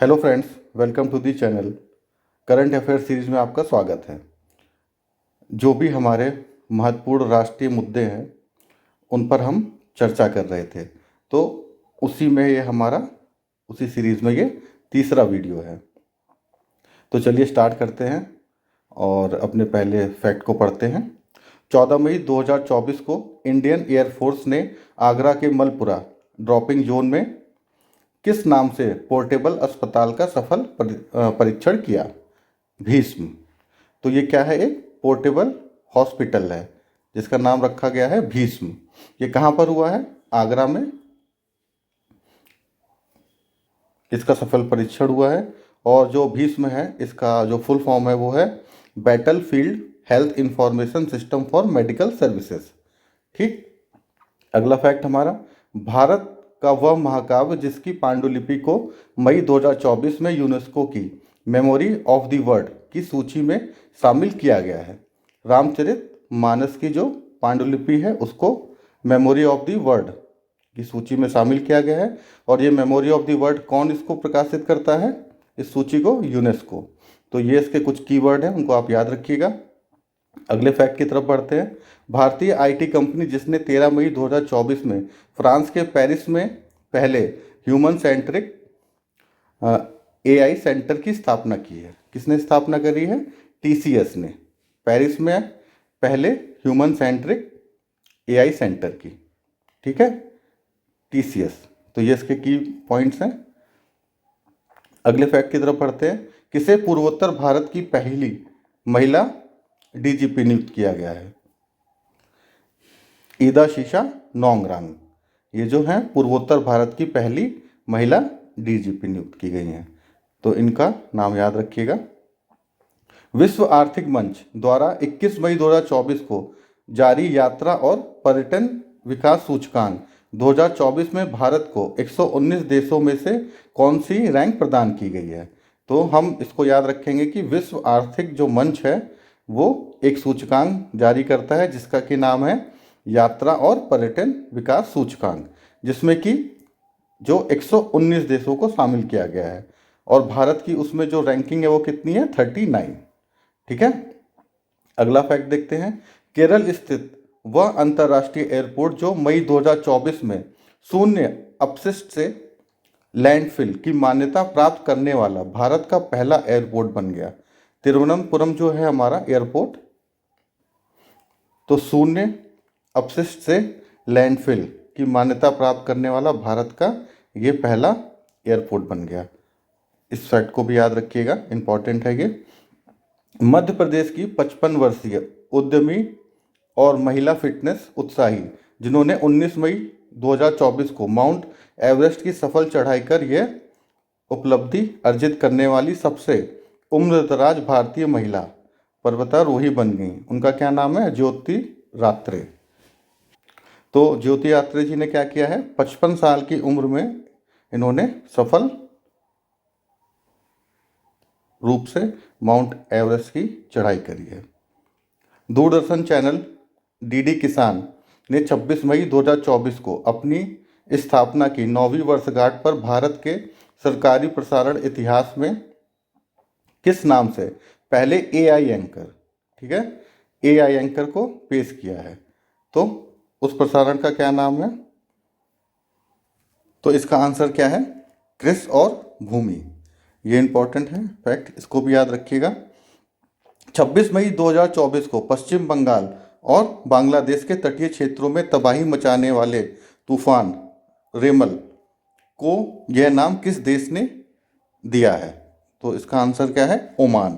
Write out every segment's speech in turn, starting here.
Hello friends, welcome to the channel. Current affair series में आपका स्वागत है। जो भी हमारे महत्वपूर्ण राष्ट्रीय मुद्दे हैं उन पर हम चर्चा कर रहे थे, तो उसी में ये हमारा उसी सीरीज में ये तीसरा वीडियो है। तो चलिए स्टार्ट करते हैं और अपने पहले फैक्ट को पढ़ते हैं। 14 मई 2024 को इंडियन एयरफोर्स ने आगरा के मलपुरा ड्रॉपिंग जोन में किस नाम से पोर्टेबल अस्पताल का सफल परीक्षण किया? भीष्म। तो ये क्या है? एक पोर्टेबल हॉस्पिटल है जिसका नाम रखा गया है भीष्म। ये कहाँ पर हुआ है? आगरा में इसका सफल परीक्षण हुआ है। और जो भीष्म है इसका जो फुल फॉर्म है वो है battle field health information system for medical services. ठीक। अगला फैक्ट हमारा, भारत का वह महाकाव्य जिसकी पांडुलिपि को मई 2024 में यूनेस्को की मेमोरी ऑफ द वर्ल्ड की सूची में शामिल किया गया है। रामचरित मानस की जो पांडुलिपि है उसको मेमोरी ऑफ द वर्ल्ड की सूची में शामिल किया गया है। और ये मेमोरी ऑफ द वर्ल्ड कौन इसको प्रकाशित करता है, इस सूची को? यूनेस्को। तो ये इसके कुछ कीवर्ड हैं, उनको आप याद रखिएगा। अगले फैक्ट की तरफ बढ़ते हैं। भारतीय आईटी कंपनी जिसने 13 मई 2024 में फ्रांस के पेरिस में पहले ह्यूमन सेंट्रिक एआई सेंटर की स्थापना की है। किसने स्थापना करी है? टीसीएस ने। पेरिस में पहले ह्यूमन सेंट्रिक एआई सेंटर की। ठीक है, टीसीएस। तो ये इसके की पॉइंट्स हैं। अगले फैक्ट की तरफ बढ़ते हैं। किसे पूर्वोत्तर भारत की पहली महिला डीजीपी नियुक्त किया गया है? ईदाशीशा नोंगरांग। ये जो हैं पूर्वोत्तर भारत की पहली महिला डीजीपी नियुक्त की गई हैं, तो इनका नाम याद रखिएगा। विश्व आर्थिक मंच द्वारा 21 मई 2024 को जारी यात्रा और पर्यटन विकास सूचकांक 2024 में भारत को 119 देशों में से कौन सी रैंक प्रदान की गई है? तो हम इसको याद रखेंगे कि विश्व आर्थिक जो मंच है वो एक सूचकांक जारी करता है जिसका कि नाम है यात्रा और पर्यटन विकास सूचकांक, जिसमें कि जो 119 देशों को शामिल किया गया है। और भारत की उसमें जो रैंकिंग है वो कितनी है? 39। ठीक है। अगला फैक्ट देखते हैं। केरल स्थित वह अंतर्राष्ट्रीय एयरपोर्ट जो मई 2024 में शून्य अपशिष्ट से लैंडफिल की मान्यता प्राप्त करने वाला भारत का पहला एयरपोर्ट बन गया। तिरुवनंतपुरम जो है हमारा एयरपोर्ट, तो शून्य अपशिष्ट से लैंडफिल की मान्यता प्राप्त करने वाला भारत का ये पहला एयरपोर्ट बन गया। इस फैक्ट को भी याद रखिएगा, इंपॉर्टेंट है ये। मध्य प्रदेश की 55 वर्षीय उद्यमी और महिला फिटनेस उत्साही जिन्होंने 19 मई 2024 को माउंट एवरेस्ट की सफल चढ़ाई कर यह उपलब्धि अर्जित करने वाली सबसे उम्रदराज भारतीय महिला पर्वतारोही बन गई। उनका क्या नाम है? ज्योति रात्रे। तो ज्योति रात्रे जी ने क्या किया है? 55 साल की उम्र में इन्होंने सफल रूप से माउंट एवरेस्ट की चढ़ाई करी है। दूरदर्शन चैनल डीडी किसान ने 26 मई 2024 को अपनी स्थापना की 9वीं वर्षगांठ पर भारत के सरकारी प्रसारण इतिहास में किस नाम से पहले एआई एंकर, ठीक है, एआई एंकर को पेश किया है? तो उस प्रसारण का क्या नाम है? तो इसका आंसर क्या है? क्रिस और भूमि। ये इंपॉर्टेंट है फैक्ट, इसको भी याद रखिएगा। 26 मई 2024 को पश्चिम बंगाल और बांग्लादेश के तटीय क्षेत्रों में तबाही मचाने वाले तूफान रेमल को यह नाम किस देश ने दिया है? तो इसका आंसर क्या है? ओमान।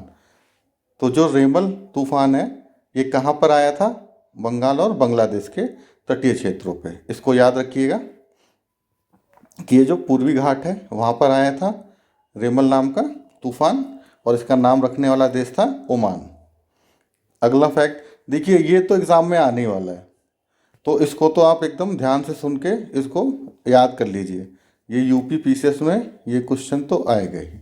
तो जो रेमल तूफान है ये कहाँ पर आया था? बंगाल और बांग्लादेश के तटीय क्षेत्रों पे। इसको याद रखिएगा कि ये जो पूर्वी घाट है वहाँ पर आया था रेमल नाम का तूफान, और इसका नाम रखने वाला देश था ओमान। अगला फैक्ट देखिए, ये तो एग्ज़ाम में आने वाला है, तो इसको तो आप एकदम ध्यान से सुन के इसको याद कर लीजिए। ये यूपी पीसीएस में ये क्वेश्चन तो आएगा ही।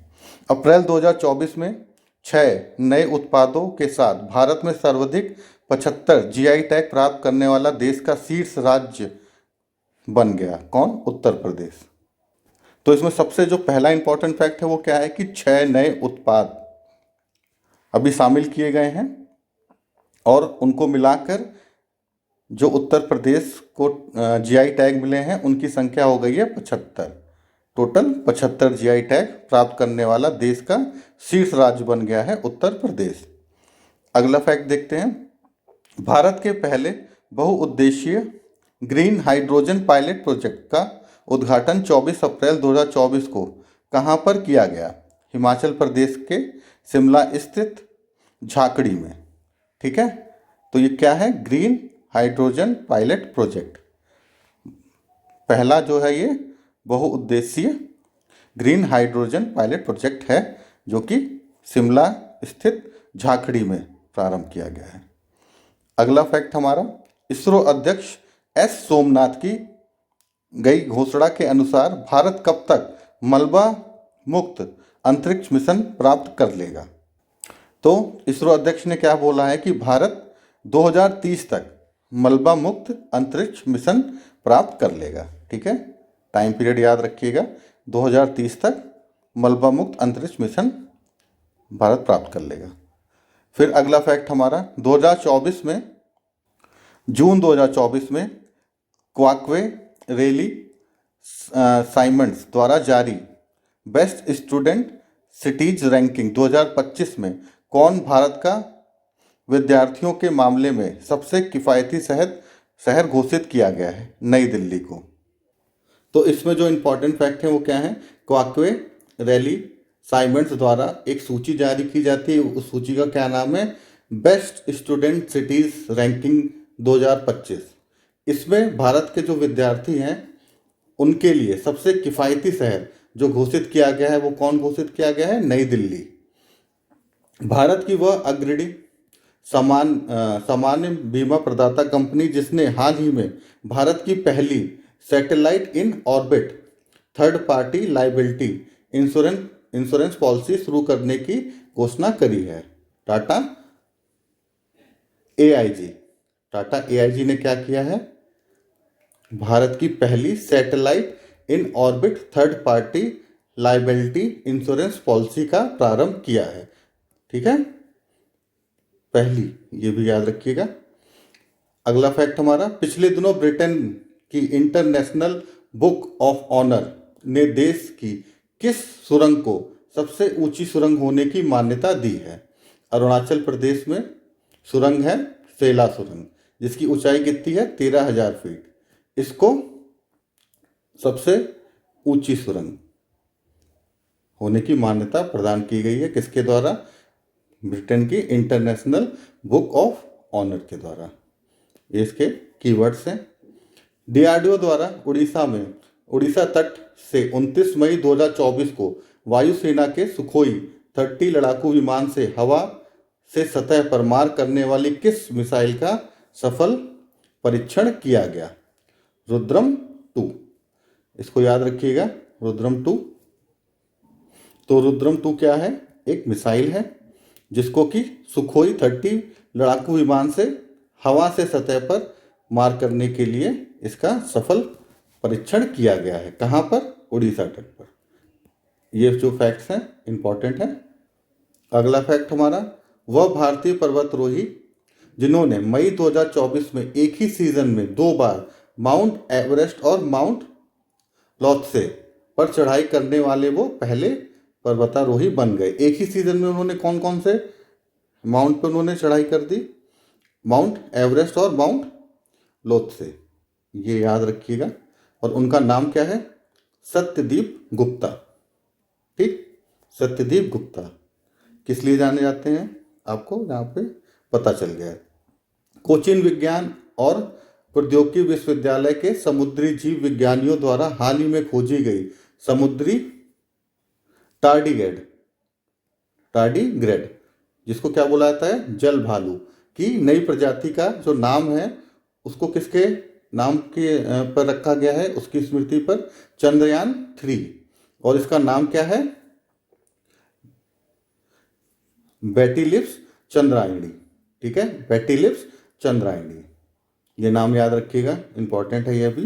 अप्रैल 2024 में 6 नए उत्पादों के साथ भारत में सर्वाधिक 75 जीआई टैग प्राप्त करने वाला देश का शीर्ष राज्य बन गया। कौन? उत्तर प्रदेश। तो इसमें सबसे जो पहला इंपॉर्टेंट फैक्ट है वो क्या है कि 6 नए उत्पाद अभी शामिल किए गए हैं और उनको मिलाकर जो उत्तर प्रदेश को जीआई टैग मिले हैं उनकी संख्या हो गई है 75। टोटल 75 जीआई टैग प्राप्त करने वाला देश का शीर्ष राज्य बन गया है उत्तर प्रदेश। अगला फैक्ट देखते हैं। भारत के पहले बहुउद्देशीय ग्रीन हाइड्रोजन पायलट प्रोजेक्ट का उद्घाटन 24 अप्रैल 2024 को कहाँ पर किया गया? हिमाचल प्रदेश के शिमला स्थित झाकड़ी में। ठीक है, तो ये क्या है? Green hydrogen pilot project. पहला जो है ये बहुउद्देशीय ग्रीन हाइड्रोजन पायलट प्रोजेक्ट है जो कि शिमला स्थित झाकड़ी में प्रारंभ किया गया है। अगला फैक्ट हमारा, इसरो अध्यक्ष एस सोमनाथ की गई घोषणा के अनुसार भारत कब तक मलबा मुक्त अंतरिक्ष मिशन प्राप्त कर लेगा? तो इसरो अध्यक्ष ने क्या बोला है कि भारत 2030 तक मलबा मुक्त अंतरिक्ष मिशन प्राप्त कर लेगा। ठीक है, टाइम पीरियड याद रखिएगा, 2030 तक मलबा मुक्त अंतरिक्ष मिशन भारत प्राप्त कर लेगा। फिर अगला फैक्ट हमारा, 2024 में जून 2024 में क्वाकवे रेली साइमंड्स द्वारा जारी बेस्ट स्टूडेंट सिटीज रैंकिंग 2025 में कौन भारत का विद्यार्थियों के मामले में सबसे किफ़ायती शहर घोषित किया गया है? नई दिल्ली को। तो इसमें जो इम्पोर्टेंट फैक्ट है वो क्या है? क्वाकवे रैली साइमंड्स द्वारा एक सूची जारी की जाती है, उस सूची का क्या नाम है? Best student cities ranking 2025। इसमें भारत के जो विद्यार्थी हैं उनके लिए सबसे किफ़ायती शहर जो घोषित किया गया है वो कौन घोषित किया गया है? नई दिल्ली। भारत की वह अग्रणी सामान्य बीमा प्रदाता कंपनी जिसने हाल ही में भारत की पहली satellite in orbit third party liability insurance policy शुरू करने की घोषणा करी है, टाटा एआईजी। टाटा एआईजी ने क्या किया है? भारत की पहली satellite in orbit third party liability insurance policy का प्रारंभ किया है। ठीक है, पहली, ये भी याद रखिएगा। अगला फैक्ट हमारा, पिछले दिनों ब्रिटेन की इंटरनेशनल बुक ऑफ ऑनर ने देश की किस सुरंग को सबसे ऊंची सुरंग होने की मान्यता दी है? अरुणाचल प्रदेश में सुरंग है सेला सुरंग, जिसकी ऊंचाई कितनी है? 13,000 फीट। इसको सबसे ऊंची सुरंग होने की मान्यता प्रदान की गई है किसके द्वारा? ब्रिटेन की इंटरनेशनल बुक ऑफ ऑनर के द्वारा। ये इसके कीवर्ड्स हैं। डीआरडीओ द्वारा उड़ीसा तट से 29 मई 2024 को वायुसेना के सुखोई 30 लड़ाकू विमान से हवा से सतह पर मार करने वाली किस मिसाइल का सफल परीक्षण किया गया? रुद्रम 2। इसको याद रखिएगा, रुद्रम 2। तो रुद्रम 2 क्या है? एक मिसाइल है जिसको कि सुखोई 30 लड़ाकू विमान से हवा से सतह पर मार करने के लिए इसका सफल परीक्षण किया गया है। कहाँ पर? उड़ीसा तट पर। ये जो फैक्ट्स हैं इंपॉर्टेंट हैं। अगला फैक्ट हमारा, वह भारतीय पर्वतारोही जिन्होंने मई 2024 में एक ही सीजन में 2 बार माउंट एवरेस्ट और माउंट लोत्से पर चढ़ाई करने वाले वो पहले पर्वतारोही बन गए। एक ही सीजन में उन्होंने कौन कौन से माउंट पर उन्होंने चढ़ाई कर दी? माउंट एवरेस्ट और माउंट लोत्से, ये याद रखिएगा। और उनका नाम क्या है? सत्यदीप गुप्ता। ठीक, सत्यदीप गुप्ता। किस लिए जाने जाते हैं आपको यहाँ पे पता चल गया है। कोचीन विज्ञान और प्रौद्योगिकी विश्वविद्यालय के समुद्री जीव विज्ञानियों द्वारा हाल ही में खोजी गई समुद्री टार्डीग्रेड, जिसको क्या बुलाया जाता है? जल भालू की नई प्रजाति का जो नाम है उसको किसके नाम के पर रखा गया है? उसकी स्मृति पर चंद्रयान 3। और इसका नाम क्या है? बैटिलिप्स चंद्रायणी। ठीक है, बैटिलिप्स चंद्रायणी, ये नाम याद रखिएगा, इंपॉर्टेंट है ये भी।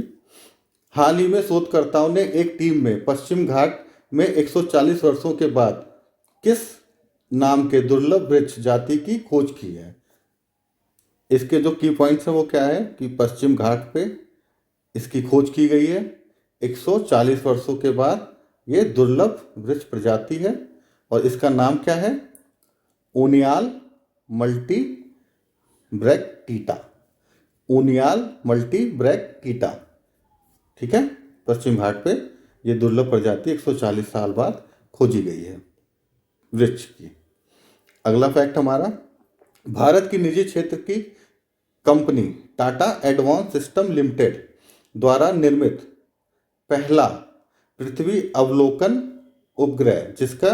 हाल ही में शोधकर्ताओं ने एक टीम में पश्चिम घाट में 140 वर्षों के बाद किस नाम के दुर्लभ वृक्ष जाति की खोज की है। इसके जो की पॉइंट्स हैं वो क्या है कि पश्चिम घाट पे इसकी खोज की गई है, 140 वर्षों के बाद ये दुर्लभ वृक्ष प्रजाति है और इसका नाम क्या है, ओनियाल मल्टी ब्रैक्टीटा, ओनियाल मल्टी ब्रैक्टीटा। ठीक है, पश्चिम घाट पे ये दुर्लभ प्रजाति 140 साल बाद खोजी गई है वृक्ष की। अगला फैक्ट हमारा, भारत की निजी क्षेत्र की company Tata advance system limited द्वारा निर्मित पहला पृथ्वी अवलोकन उपग्रह जिसका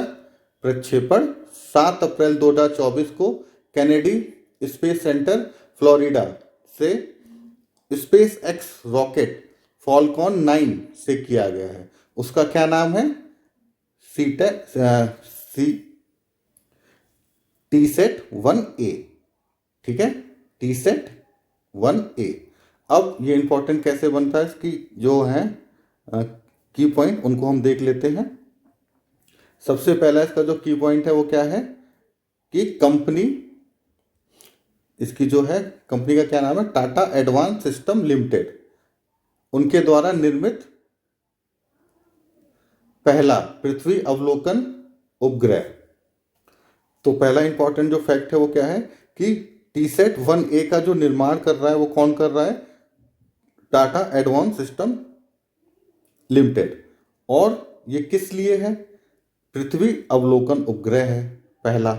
प्रक्षेपण 7 अप्रैल 2024 को कैनेडी स्पेस सेंटर फ्लोरिडा से स्पेस एक्स रॉकेट फॉल्कॉन 9 से किया गया है, उसका क्या नाम है, टीसेट 1A। ठीक है, टीसेट 1A। अब ये इंपॉर्टेंट कैसे बनता है, इसकी जो है की पॉइंट उनको हम देख लेते हैं। सबसे पहला इसका जो की पॉइंट है वो क्या है कि कंपनी, इसकी जो है कंपनी का क्या नाम है, टाटा एडवांस सिस्टम लिमिटेड, उनके द्वारा निर्मित पहला पृथ्वी अवलोकन उपग्रह। तो पहला इंपॉर्टेंट जो फैक्ट है वो क्या है कि टीसेट 1A का जो निर्माण कर रहा है वो कौन कर रहा है, टाटा एडवांस सिस्टम लिमिटेड। और ये किस लिए है, पृथ्वी अवलोकन उपग्रह है पहला,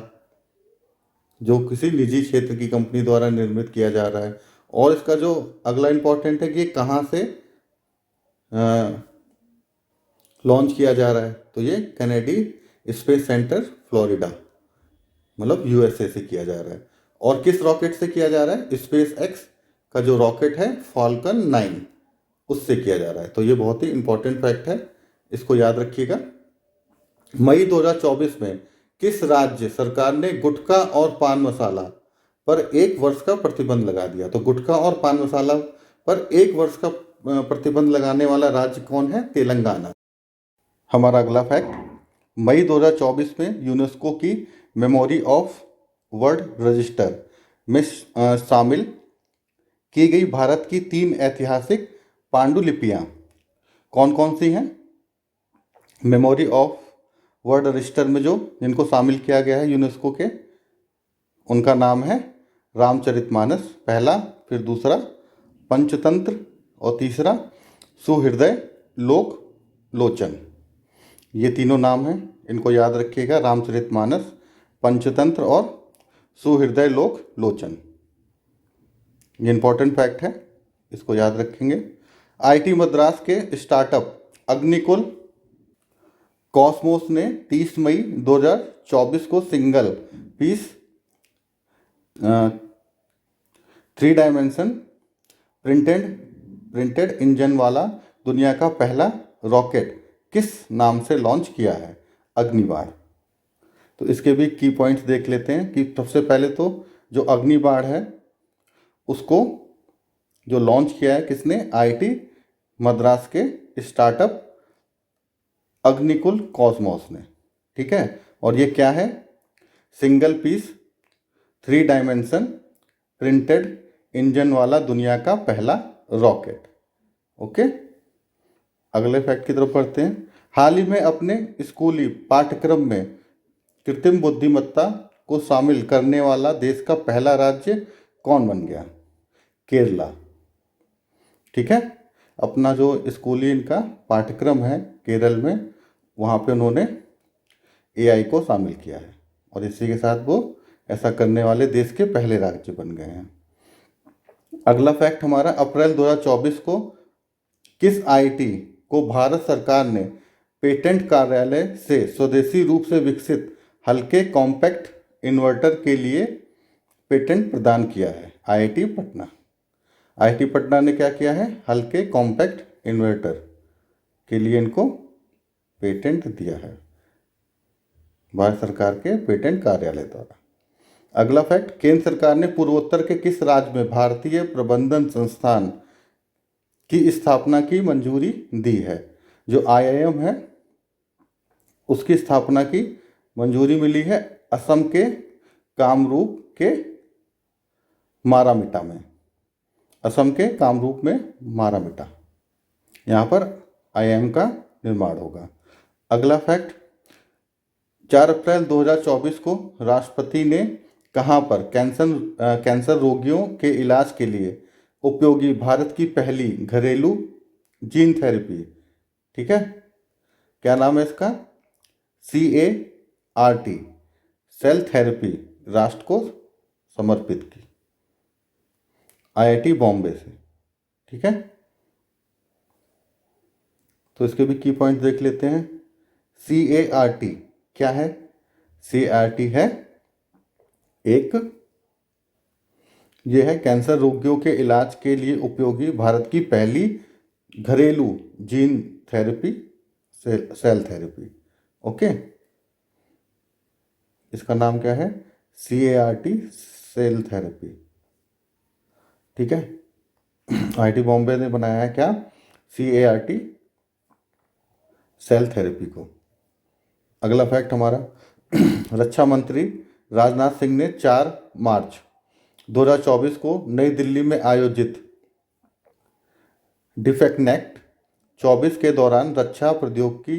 जो किसी निजी क्षेत्र की कंपनी द्वारा निर्मित किया जा रहा है। और इसका जो अगला इंपॉर्टेंट है कि कहाँ से लॉन्च किया जा रहा है, तो ये कैनेडी स्पेस सेंटर फ्लोरिडा, मतलब यूएसए से किया जा रहा है। और किस रॉकेट से किया जा रहा है, स्पेस एक्स का जो रॉकेट है फॉल्कन 9, उससे किया जा रहा है। तो ये बहुत ही इंपॉर्टेंट फैक्ट है, इसको याद रखिएगा। मई 2024 में किस राज्य सरकार ने गुटखा और पान मसाला पर 1 वर्ष का प्रतिबंध लगा दिया। तो गुटखा और पान मसाला पर 1 वर्ष का प्रतिबंध लगाने वाला राज्य कौन है, तेलंगाना। हमारा अगला फैक्ट, मई 2024 में यूनेस्को की मेमोरी ऑफ वर्ल्ड रजिस्टर में शामिल की गई भारत की 3 ऐतिहासिक पांडुलिपियाँ कौन कौन सी हैं। मेमोरी ऑफ वर्ल्ड रजिस्टर में जो जिनको शामिल किया गया है यूनेस्को के, उनका नाम है रामचरितमानस पहला, फिर दूसरा पंचतंत्र और तीसरा सुहृदय लोक लोचन। ये तीनों नाम हैं, इनको याद रखिएगा, रामचरितमानस, पंचतंत्र और सुहृदय लोक लोचन। ये इंपॉर्टेंट फैक्ट है, इसको याद रखेंगे। आईटी मद्रास के स्टार्टअप अग्निकुल कॉस्मोस ने 30 मई 2024 को single piece 3 dimension printed engine वाला दुनिया का पहला रॉकेट किस नाम से लॉन्च किया है, अग्निबाण। तो इसके भी की पॉइंट्स देख लेते हैं कि सबसे पहले तो जो अग्निबाण है उसको जो लॉन्च किया है किसने, आईटी मद्रास के स्टार्टअप अग्निकुल कॉस्मोस ने। ठीक है, और ये क्या है, single piece 3 dimension printed engine वाला दुनिया का पहला रॉकेट। ओके, अगले फैक्ट की तरफ पढ़ते हैं। हाल ही में अपने स्कूली पाठ्यक्रम में कृत्रिम बुद्धिमत्ता को शामिल करने वाला देश का पहला राज्य कौन बन गया, केरला। ठीक है, अपना जो स्कूली इनका पाठ्यक्रम है केरल में, वहाँ पे उन्होंने एआई को शामिल किया है और इसी के साथ वो ऐसा करने वाले देश के पहले राज्य बन गए हैं। अगला फैक्ट हमारा, अप्रैल 2024 को किस आईटी को भारत सरकार ने पेटेंट कार्यालय से स्वदेशी रूप से विकसित हल्के कॉम्पैक्ट इन्वर्टर के लिए पेटेंट प्रदान किया है, आईआईटी पटना। आईआईटी पटना ने क्या किया है, हल्के कॉम्पैक्ट इन्वर्टर के लिए इनको पेटेंट दिया है भारत सरकार के पेटेंट कार्यालय द्वारा। अगला फैक्ट, केंद्र सरकार ने पूर्वोत्तर के किस राज्य में भारतीय प्रबंधन संस्थान की स्थापना की मंजूरी दी है। जो IIM है उसकी स्थापना की मंजूरी मिली है असम के कामरूप के मारामिटा में। असम के कामरूप में मारामिटा, यहाँ पर IIM का निर्माण होगा। अगला फैक्ट, 4 अप्रैल 2024 को राष्ट्रपति ने कहाँ पर कैंसर रोगियों के इलाज के लिए उपयोगी भारत की पहली घरेलू जीन थेरेपी, ठीक है, क्या नाम है इसका, CAR-T सेल थेरेपी राष्ट्र को समर्पित की, IIT बॉम्बे से, ठीक है। तो इसके भी की पॉइंट देख लेते हैं। CAR-T क्या है? CAR-T है यह है कैंसर रोगियों के इलाज के लिए उपयोगी भारत की पहली घरेलू gene therapy cell therapy. Okay, इसका नाम क्या है? CAR-T सेल थेरेपी, ठीक है। IIT बॉम्बे ने बनाया है क्या? CAR-T सेल थेरेपी को। अगला फैक्ट हमारा, रक्षा मंत्री राजनाथ सिंह ने 4 मार्च 2024 को नई दिल्ली में आयोजित डिफेक्टनेक्ट 24 के दौरान रक्षा प्रौद्योगिकी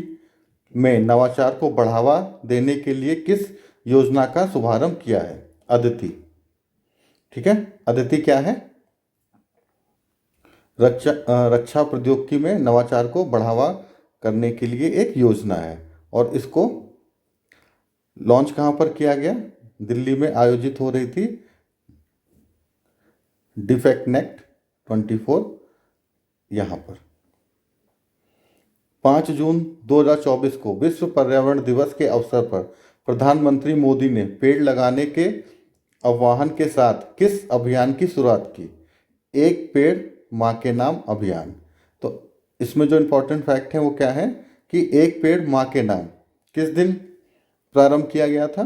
में नवाचार को बढ़ावा देने के लिए किस योजना का शुभारंभ किया है? अदिति, ठीक है। अदिति क्या है? रक्षा प्रौद्योगिकी में नवाचार को बढ़ावा करने के लिए एक योजना है और इसको लॉन्च कहाँ पर किया गया? दिल्ली में आयोजित हो रही थी डिफेक्टनेक्ट 24, यहाँ पर 5 जून 2024 को विश्व पर्यावरण दिवस के अवसर पर प्रधानमंत्री मोदी ने पेड़ लगाने के आह्वान के साथ किस अभियान की शुरुआत की? एक पेड़ माँ के नाम अभियान। तो इसमें जो इम्पोर्टेंट फैक्ट है वो क्या है कि एक पेड़ माँ के नाम किस दिन प्रारंभ किया गया था?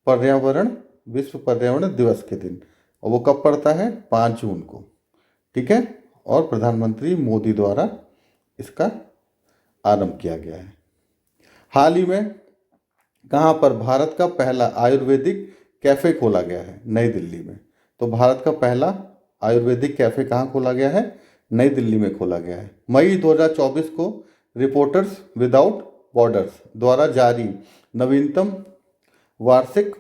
विश्व पर्यावरण दिवस के दिन, और वो कब पड़ता है? 5 जून को, ठीक है। और प्रधानमंत्री मोदी द्वारा इसका आरंभ किया गया है। हाल ही में कहाँ पर भारत का पहला आयुर्वेदिक कैफ़े खोला गया है? नई दिल्ली में। तो भारत का पहला आयुर्वेदिक कैफ़े कहाँ खोला गया है? नई दिल्ली में खोला गया है। मई 2024 को रिपोर्टर्स विदाउट बॉर्डर्स द्वारा जारी नवीनतम वार्षिक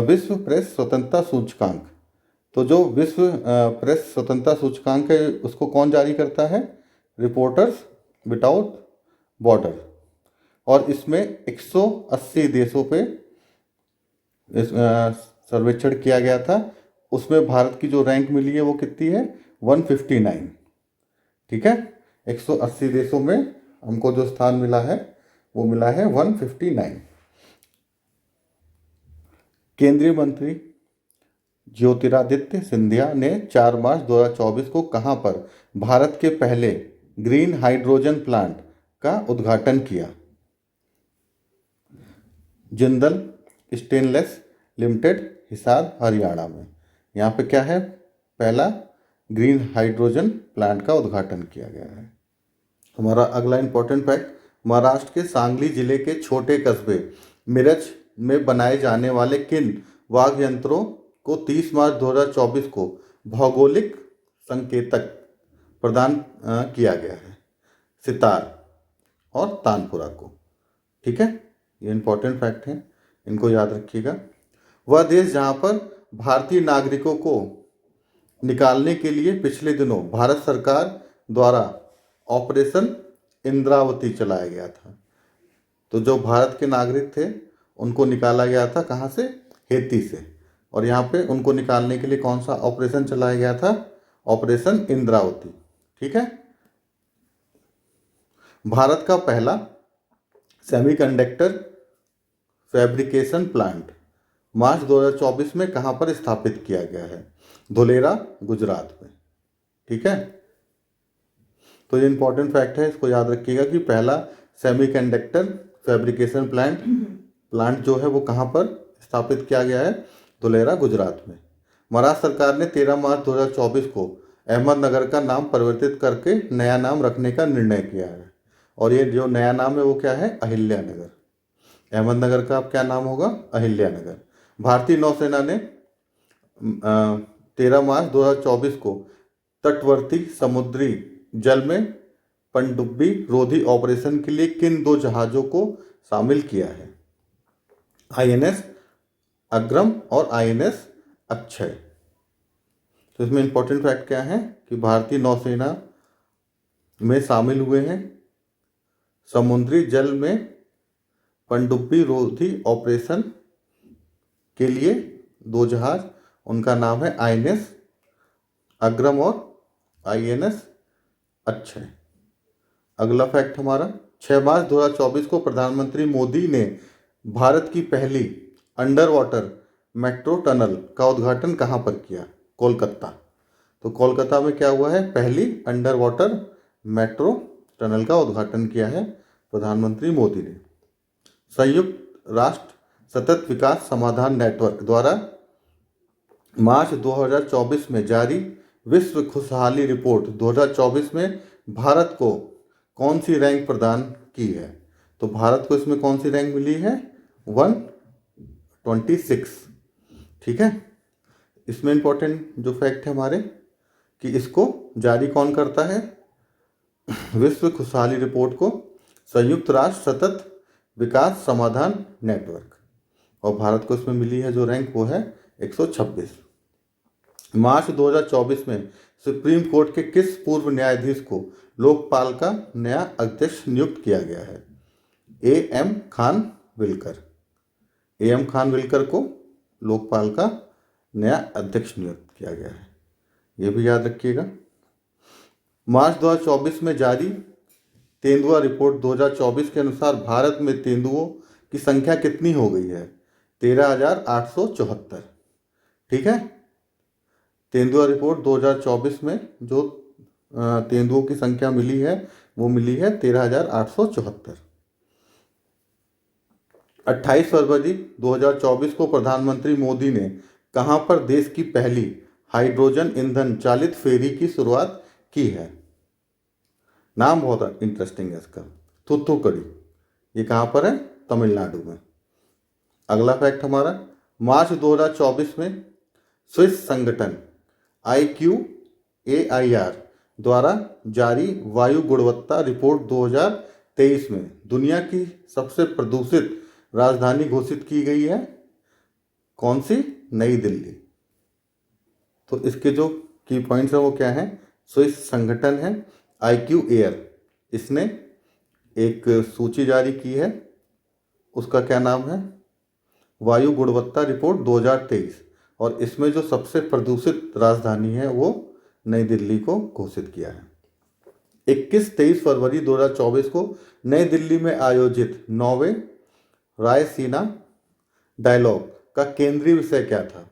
विश्व प्रेस स्वतंत्रता सूचकांक, तो जो विश्व प्रेस स्वतंत्रता सूचकांक है उसको कौन जारी करता है? Reporters without border. और इसमें 180 देशों पे सर्वेक्षण किया गया था। उसमें भारत की जो रैंक मिली है वो कितनी है? 159, ठीक है। 180 देशों में हमको जो स्थान मिला है वो मिला है 159। केंद्रीय मंत्री ज्योतिरादित्य सिंधिया ने 4 मार्च 2024 को कहां पर भारत के पहले ग्रीन हाइड्रोजन प्लांट का उद्घाटन किया? जिंदल स्टेनलेस लिमिटेड, हिसार, हरियाणा में। यहाँ पे क्या है? पहला ग्रीन हाइड्रोजन प्लांट का उद्घाटन किया गया है। हमारा अगला इंपॉर्टेंट फैक्ट, महाराष्ट्र के सांगली जिले के छोटे कस्बे मिरज में बनाए जाने वाले किन वाद्य यंत्रों को 30 मार्च 2024 को भौगोलिक संकेतक प्रदान किया गया है? सितार और तानपुरा को, ठीक है। ये इंपॉर्टेंट फैक्ट हैं, इनको याद रखिएगा। वह देश जहां पर भारतीय नागरिकों को निकालने के लिए पिछले दिनों भारत सरकार द्वारा ऑपरेशन इंद्रावती चलाया गया था। तो जो भारत के नागरिक थे उनको निकाला गया था कहाँ से? हेती से। और यहाँ पे उनको निकालने के लिए कौन सा ऑपरेशन चलाया गया था? ऑपरेशन इंद्रावती, ठीक है। भारत का पहला सेमीकंडक्टर फैब्रिकेशन प्लांट मार्च 2024 में कहाँ पर स्थापित किया गया है? धुलेरा, गुजरात में, ठीक है। तो ये इंपॉर्टेंट फैक्ट है, इसको याद रखिएगा कि पहला सेमीकंडक्टर फैब्रिकेशन प्लांट जो है वो कहाँ पर स्थापित किया गया है? धुलेरा, गुजरात में। महाराष्ट्र सरकार ने 13 मार्च 2024 को अहमदनगर का नाम परिवर्तित करके नया नाम रखने का निर्णय किया है। और ये जो नया नाम है वो क्या है? अहिल्यानगर। अहमदनगर का अब क्या नाम होगा? अहिल्यानगर। भारतीय नौसेना ने 13 मार्च 2024 को तटवर्ती समुद्री जल में पनडुब्बी रोधी ऑपरेशन के लिए किन 2 जहाज़ों को शामिल किया है? INS अग्रम और INS अक्षय। तो इसमें इंपॉर्टेंट फैक्ट क्या है कि भारतीय नौसेना में शामिल हुए हैं समुद्री जल में पनडुब्बी रोधी ऑपरेशन के लिए 2 जहाज। उनका नाम है INS अग्रम और INS अक्षय। अगला फैक्ट हमारा, 6 मार्च 2024 को प्रधानमंत्री मोदी ने भारत की पहली अंडर वाटर मेट्रो टनल का उद्घाटन कहाँ पर किया? कोलकाता। तो कोलकाता में क्या हुआ है? पहली अंडर वाटर मेट्रो टनल का उद्घाटन किया है प्रधानमंत्री मोदी ने। संयुक्त राष्ट्र सतत विकास समाधान नेटवर्क द्वारा मार्च 2024 में जारी विश्व खुशहाली रिपोर्ट 2024 में भारत को कौन सी रैंक प्रदान की है? तो भारत को इसमें कौन सी रैंक मिली है? 126। ठीक है। इसमें इंपॉर्टेंट जो फैक्ट है हमारे कि इसको जारी कौन करता है? विश्व खुशहाली रिपोर्ट को संयुक्त राष्ट्र सतत विकास समाधान नेटवर्क। और भारत को इसमें मिली है जो रैंक वो है 126। मार्च 2024 में सुप्रीम कोर्ट के किस पूर्व न्यायाधीश को लोकपाल का नया अध्यक्ष नियुक्त किया गया है? AM खान विलकर। AM खान विलकर को लोकपाल का नया अध्यक्ष नियुक्त किया गया है, ये भी याद रखिएगा। मार्च 2024 में जारी तेंदुआ रिपोर्ट 2024 के अनुसार भारत में तेंदुओं की संख्या कितनी हो गई है? 13,874। ठीक है। तेंदुआ रिपोर्ट 2024 में जो तेंदुओं की संख्या मिली है वो मिली है 13,874। 28 फरवरी 2024 को प्रधानमंत्री मोदी ने कहां पर देश की पहली हाइड्रोजन ईंधन चालित फेरी की शुरुआत की है? नाम बहुत इंटरेस्टिंग है इसका, थूथुक्कुडी। ये कहां पर है? तमिलनाडु में। अगला फैक्ट हमारा, मार्च 2024 में स्विस संगठन IQAIR द्वारा जारी वायु गुणवत्ता रिपोर्ट 2023 में दुनिया की सबसे प्रदूषित राजधानी घोषित की गई है कौन सी? नई दिल्ली। तो इसके जो की पॉइंट्स हैं वो क्या है? स्विस संगठन है IQAIR, इसने एक सूची जारी की है, उसका क्या नाम है? वायु गुणवत्ता रिपोर्ट 2023। और इसमें जो सबसे प्रदूषित राजधानी है वो नई दिल्ली को घोषित किया है। 21-23 फरवरी 2024 को नई दिल्ली में आयोजित 9वें रायसीना डायलॉग का केंद्रीय विषय क्या था?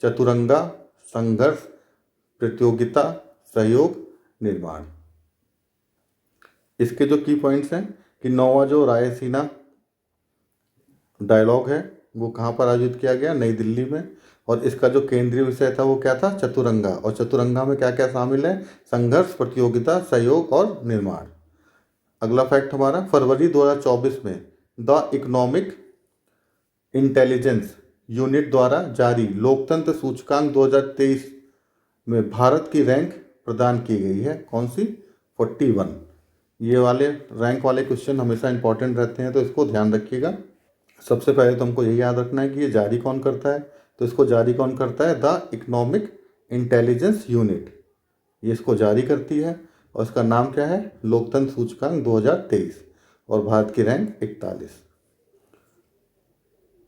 चतुरंगा, संघर्ष, प्रतियोगिता, सहयोग, निर्माण। इसके जो की पॉइंट्स हैं कि 9वां जो रायसीना डायलॉग है वो कहाँ पर आयोजित किया गया? नई दिल्ली में। और इसका जो केंद्रीय विषय था वो क्या था? चतुरंगा। और चतुरंगा में क्या क्या शामिल है? संघर्ष, प्रतियोगिता, सहयोग और निर्माण। अगला फैक्ट हमारा, फरवरी 2024 में द इकोनॉमिक इंटेलिजेंस यूनिट द्वारा जारी लोकतंत्र सूचकांक 2023 में भारत की रैंक प्रदान की गई है कौन सी? 41। ये वाले रैंक वाले क्वेश्चन हमेशा इंपॉर्टेंट रहते हैं, तो इसको ध्यान रखिएगा। सबसे पहले तो हमको यही याद रखना है कि ये जारी कौन करता है? तो इसको जारी कौन करता है? द इकोनॉमिक इंटेलिजेंस यूनिट, ये इसको जारी करती है। और इसका नाम क्या है? लोकतंत्र सूचकांक 2023। और भारत की रैंक 41।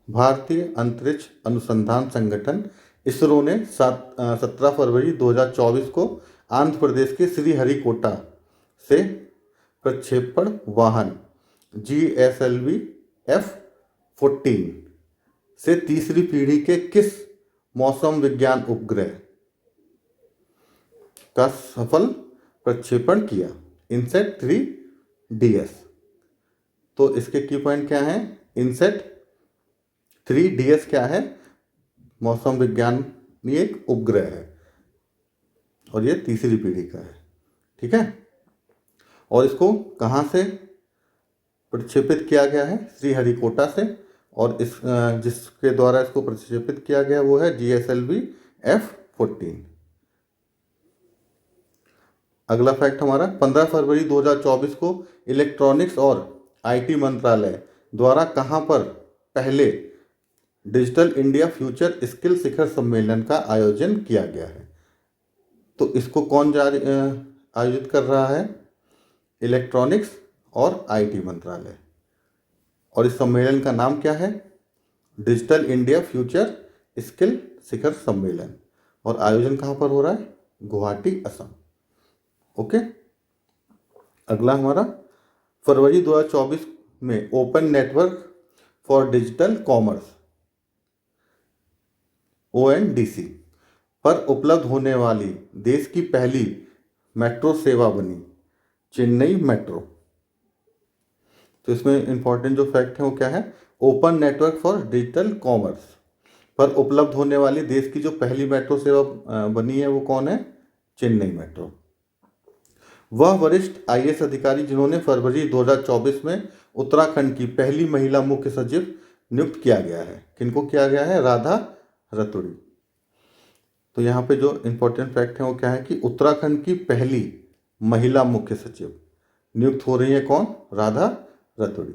भारतीय अंतरिक्ष अनुसंधान संगठन इसरो ने 17 फरवरी 2024 को आंध्र प्रदेश के श्रीहरिकोटा से प्रक्षेपण वाहन GSLV F-14 से तीसरी पीढ़ी के किस मौसम विज्ञान उपग्रह का सफल प्रक्षेपण किया? इनसेट 3DS। तो इसके की पॉइंट क्या है? इनसेट 3DS क्या है? मौसम विज्ञान एक उपग्रह है। और ये तीसरी पीढ़ी का है। ठीक है, और इसको कहाँ से प्रक्षेपित किया गया है? श्रीहरिकोटा से। और इस जिसके द्वारा इसको प्रक्षेपित किया गया वो है GSLV F-14। अगला फैक्ट हमारा 15 फरवरी 2024 को इलेक्ट्रॉनिक्स और IT मंत्रालय द्वारा कहाँ पर पहले डिजिटल इंडिया फ्यूचर स्किल शिखर सम्मेलन का आयोजन किया गया है? तो इसको कौन आयोजित कर रहा है? इलेक्ट्रॉनिक्स और IT मंत्रालय। और इस सम्मेलन का नाम क्या है? डिजिटल इंडिया फ्यूचर स्किल शिखर सम्मेलन। और आयोजन कहाँ पर हो रहा है? गुवाहाटी, असम। ओके। अगला हमारा फरवरी 2024 में open network for digital commerce ONDC पर उपलब्ध होने वाली देश की पहली मेट्रो सेवा बनी चेन्नई मेट्रो। तो इसमें इंपॉर्टेंट जो फैक्ट है वो क्या है? Open network for digital commerce पर उपलब्ध होने वाली देश की जो पहली मेट्रो सेवा बनी है वो कौन है? चेन्नई मेट्रो। वह वरिष्ठ IAS अधिकारी जिन्होंने फरवरी 2024 में उत्तराखंड की पहली महिला मुख्य सचिव नियुक्त किया गया है। किनको किया गया है? राधा रतुड़ी। तो यहाँ पे जो इम्पोर्टेंट फैक्ट है वो क्या है कि उत्तराखंड की पहली महिला मुख्य सचिव नियुक्त हो रही है कौन? राधा रतुड़ी।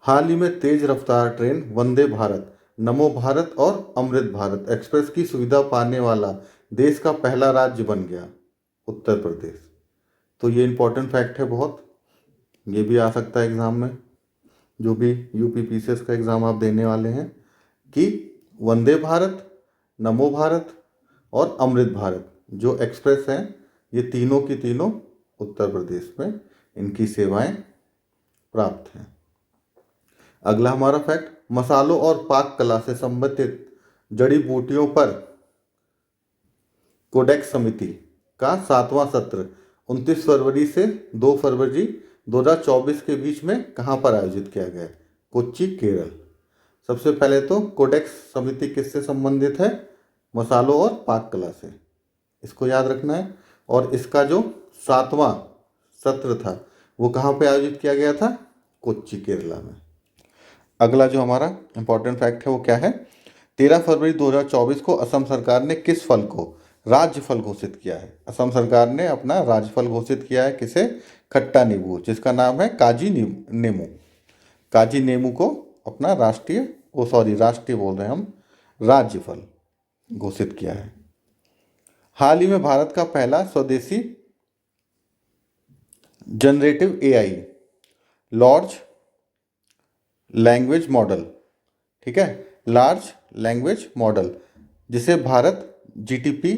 हाल ही में तेज रफ्तार ट्रेन वंदे भारत, नमो भारत और अमृत भारत एक्सप्रेस की सुविधा पाने वाला देश का पहला राज्य बन गया उत्तर प्रदेश। तो ये इंपॉर्टेंट फैक्ट है बहुत, ये भी आ सकता है एग्जाम में, जो भी UPPCS का एग्जाम आप देने वाले हैं, कि वंदे भारत, नमो भारत और अमृत भारत जो एक्सप्रेस हैं ये तीनों की तीनों उत्तर प्रदेश में इनकी सेवाएं प्राप्त हैं। अगला हमारा फैक्ट, मसालों और पाक कला से संबंधित जड़ी बूटियों पर कोडेक्स समिति का 7वां सत्र 29 फरवरी से 2 फरवरी 2024 के बीच में कहाँ पर आयोजित किया गया? कोच्चि, केरल। सबसे पहले तो कोडेक्स समिति किससे संबंधित है? मसालों और पाक कला से, इसको याद रखना है। और इसका जो 7वां सत्र था वो कहाँ पे आयोजित किया गया था? कोच्चि, केरला में। अगला जो हमारा इंपॉर्टेंट फैक्ट है वो क्या है? 13 फरवरी 2024 को असम सरकार ने किस फल को राज्य फल घोषित किया है? असम सरकार ने अपना राज्य फल घोषित किया है किसे? खट्टा नींबू, जिसका नाम है काजी नीमू। काजी नींबू को अपना राष्ट्रीय बोल रहे हैं हम, राज्य फल घोषित किया है। हाल ही में भारत का पहला स्वदेशी generative AI large language model, ठीक है, लार्ज लैंग्वेज मॉडल, जिसे भारत GTP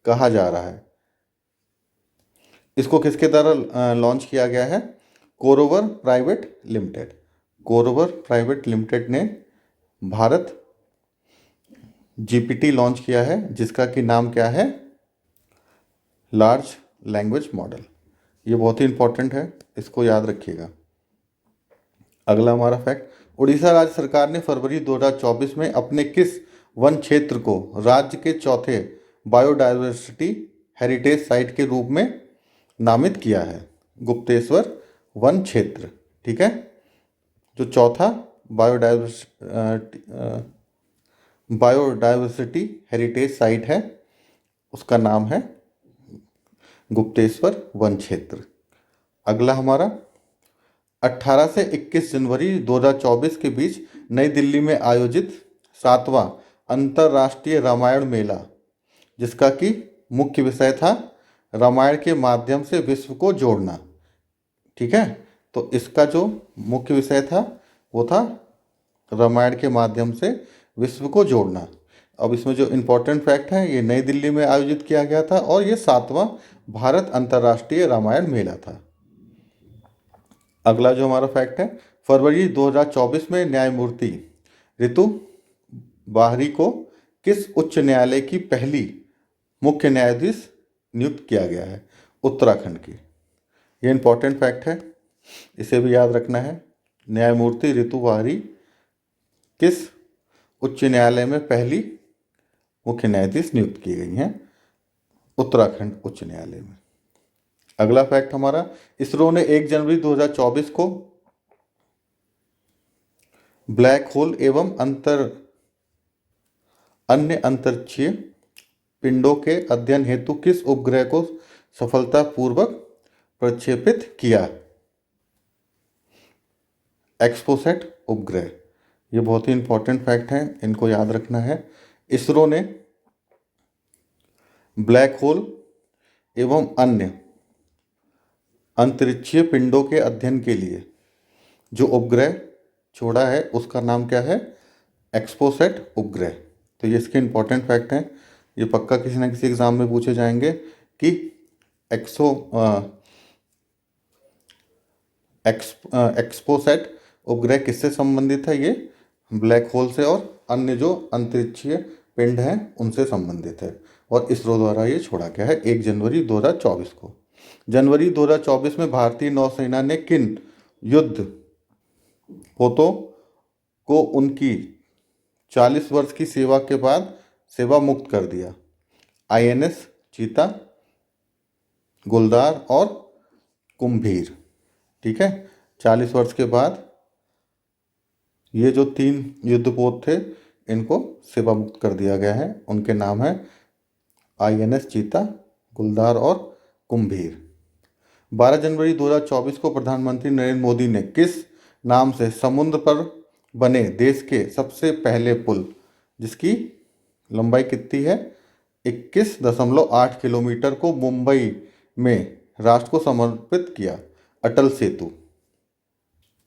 कहा जा रहा है, इसको किसके द्वारा लॉन्च किया गया है? कोरोवर प्राइवेट लिमिटेड। कोरोवर प्राइवेट लिमिटेड ने भारत GPT लॉन्च किया है, जिसका कि नाम क्या है? Large language model. ये बहुत ही इंपॉर्टेंट है, इसको याद रखिएगा। अगला हमारा फैक्ट, उड़ीसा राज्य सरकार ने फरवरी 2024 में अपने किस वन क्षेत्र को राज्य के चौथे बायोडायवर्सिटी हेरिटेज साइट के रूप में नामित किया है? गुप्तेश्वर वन क्षेत्र। ठीक है, जो चौथा बायोडायवर्सिटी हेरिटेज साइट है उसका नाम है गुप्तेश्वर वन क्षेत्र। अगला हमारा 18 से 21 जनवरी 2024 के बीच नई दिल्ली में आयोजित 7वां अंतर्राष्ट्रीय रामायण मेला, जिसका कि मुख्य विषय था रामायण के माध्यम से विश्व को जोड़ना। ठीक है, तो इसका जो मुख्य विषय था वो था रामायण के माध्यम से विश्व को जोड़ना। अब इसमें जो इम्पोर्टेंट फैक्ट है, ये नई दिल्ली में आयोजित किया गया था और ये 7वां भारत अंतर्राष्ट्रीय रामायण मेला था। अगला जो हमारा फैक्ट है, फरवरी 2024 में न्यायमूर्ति ऋतु बाहरी को किस उच्च न्यायालय की पहली मुख्य न्यायाधीश नियुक्त किया गया है? उत्तराखंड की। ये इंपॉर्टेंट फैक्ट है, इसे भी याद रखना है। न्यायमूर्ति ऋतु बाहरी किस उच्च न्यायालय में पहली मुख्य न्यायाधीश नियुक्त की गई हैं उत्तराखंड उच्च न्यायालय में। अगला फैक्ट हमारा, इसरो ने 1 जनवरी 2024 को ब्लैक होल एवं अन्य अंतरिक्षीय पिंडों के अध्ययन हेतु किस उपग्रह को सफलतापूर्वक प्रक्षेपित किया? एक्सपोसैट उपग्रह। ये बहुत ही इंपॉर्टेंट फैक्ट है, इनको याद रखना है। इसरो ने ब्लैक होल एवं अन्य अंतरिक्षीय पिंडों के अध्ययन के लिए जो उपग्रह छोड़ा है उसका नाम क्या है? एक्सपोसैट उपग्रह। तो ये इसके इंपॉर्टेंट फैक्ट हैं, ये पक्का किसी ना किसी एग्जाम में पूछे जाएंगे कि एक्सपोसैट उपग्रह किससे संबंधित है? ये ब्लैक होल से और अन्य जो अंतरिक्षीय पिंड हैं उनसे संबंधित है, और इसरो द्वारा ये छोड़ा गया है 1 जनवरी 2024 को। जनवरी 2024 में भारतीय नौसेना ने किन युद्ध पोतों को उनकी 40 वर्ष की सेवा के बाद सेवा मुक्त कर दिया? INS चीता, गुलदार और कुंभीर। ठीक है, 40 वर्ष के बाद ये जो 3 युद्धपोत थे इनको सेवा मुक्त कर दिया गया है। उनके नाम है INS चीता, गुलदार और कुंभीर। 12 जनवरी 2024 को प्रधानमंत्री नरेंद्र मोदी ने किस नाम से समुद्र पर बने देश के सबसे पहले पुल, जिसकी लंबाई कितनी है 21.8 किलोमीटर, को मुंबई में राष्ट्र को समर्पित किया? अटल सेतु,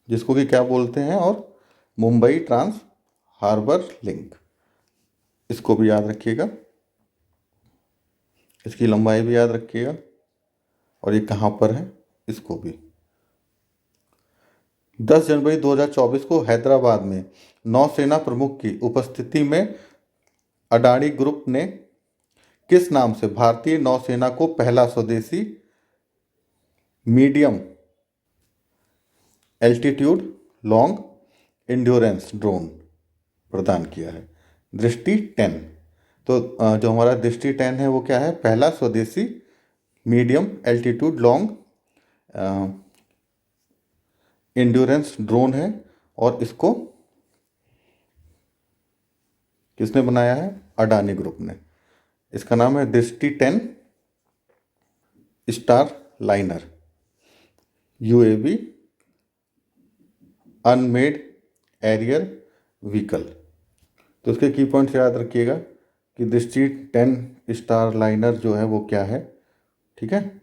जिसको कि क्या बोलते हैं, और मुंबई ट्रांस हार्बर लिंक। इसको भी याद रखिएगा, इसकी लंबाई भी याद रखिएगा, और ये कहाँ पर है इसको भी। 10 जनवरी 2024 को हैदराबाद में नौसेना प्रमुख की उपस्थिति में अडानी ग्रुप ने किस नाम से भारतीय नौसेना को पहला स्वदेशी medium altitude long endurance drone प्रदान किया है? दृष्टि 10। तो जो हमारा दृष्टि 10 है वो क्या है? पहला स्वदेशी medium altitude long endurance drone है, और इसको किसने बनाया है? अडानी ग्रुप ने। इसका नाम है दृष्टि 10 star liner UAV Unmade arrear vehicle. तो इसके की पॉइंट्स याद रखिएगा कि दृष्टि 10 स्टार लाइनर जो है वो क्या है। ठीक है,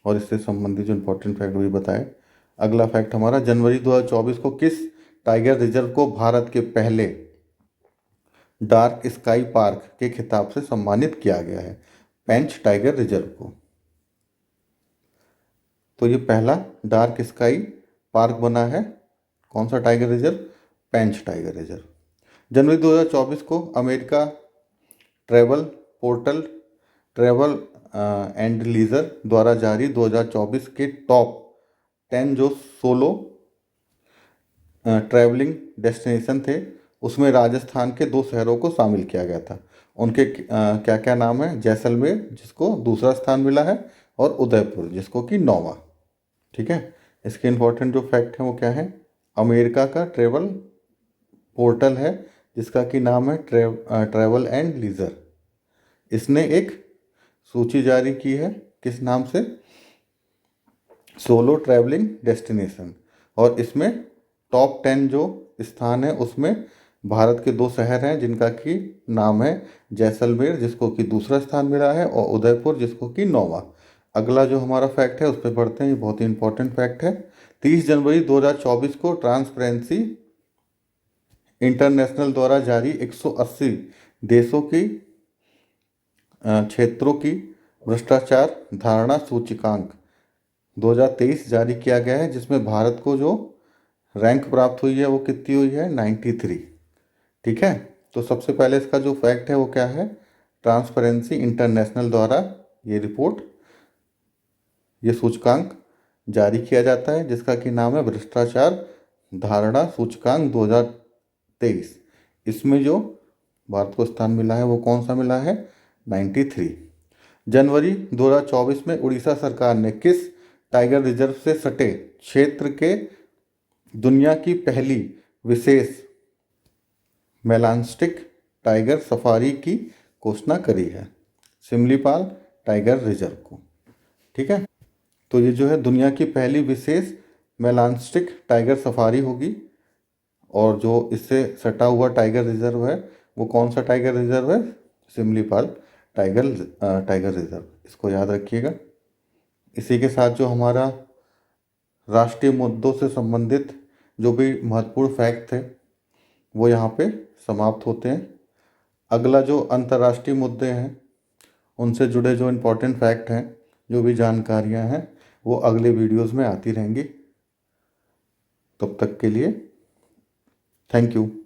और इससे संबंधित जो इंपॉर्टेंट फैक्ट भी बताए। अगला फैक्ट हमारा, जनवरी 2024 को किस टाइगर रिजर्व को भारत के पहले डार्क स्काई पार्क के खिताब से सम्मानित किया गया है? पेंच टाइगर रिजर्व को। तो ये पहला डार्क स्काई पार्क बना है, कौन सा tiger reserve? Pench tiger reserve. जनवरी 2024 को America travel portal travel and leisure द्वारा जारी 2024 के टॉप 10 जो सोलो ट्रैवलिंग डेस्टिनेशन थे उसमें राजस्थान के 2 शहरों को शामिल किया गया था। उनके क्या क्या नाम है? जैसलमेर, जिसको दूसरा स्थान मिला है, और उदयपुर, जिसको कि 9वां। ठीक है, इसके इंपॉर्टेंट जो फैक्ट हैं वो क्या है? अमेरिका का ट्रैवल पोर्टल है जिसका कि नाम है ट्रैवल एंड लीजर। इसने एक सूची जारी की है, किस नाम से? सोलो ट्रैवलिंग डेस्टिनेशन, और इसमें टॉप 10 जो स्थान है उसमें भारत के 2 शहर हैं जिनका कि नाम है जैसलमेर, जिसको कि दूसरा स्थान मिला है, और उदयपुर, जिसको कि 9वां। अगला जो हमारा फैक्ट है उस पर पढ़ते हैं, ये बहुत ही इंपॉर्टेंट फैक्ट है। 30 जनवरी 2024 को ट्रांसपेरेंसी इंटरनेशनल द्वारा जारी 180 देशों की क्षेत्रों की भ्रष्टाचार धारणा सूचकांक 2023 जारी किया गया है, जिसमें भारत को जो रैंक प्राप्त हुई है वो कितनी हुई है? 93। ठीक है, तो सबसे पहले इसका जो फैक्ट है वो क्या है? ट्रांसपेरेंसी इंटरनेशनल द्वारा ये रिपोर्ट, ये सूचकांक जारी किया जाता है, जिसका कि नाम है भ्रष्टाचार धारणा सूचकांक 2023। इसमें जो भारत को स्थान मिला है वो कौन सा मिला है? 93। जनवरी 2024 में उड़ीसा सरकार ने किस टाइगर रिजर्व से सटे क्षेत्र के दुनिया की पहली विशेष मेलास्टिक टाइगर सफारी की घोषणा करी है? सिमलीपाल टाइगर रिजर्व को। ठीक है, तो ये जो है दुनिया की पहली विशेष मेलास्टिक टाइगर सफारी होगी। और जो इससे सटा हुआ टाइगर रिजर्व है वो कौन सा टाइगर रिजर्व है? Similipal tiger reserve. इसको याद रखिएगा। इसी के साथ जो हमारा राष्ट्रीय मुद्दों से संबंधित जो भी महत्वपूर्ण फैक्ट थे वो यहाँ पे समाप्त होते हैं। अगला जो अंतर्राष्ट्रीय मुद्दे हैं उनसे जुड़े जो इम्पोर्टेंट फैक्ट हैं, जो भी जानकारियाँ हैं, वो अगले वीडियोस में आती रहेंगी। तब तक के लिए थैंक यू।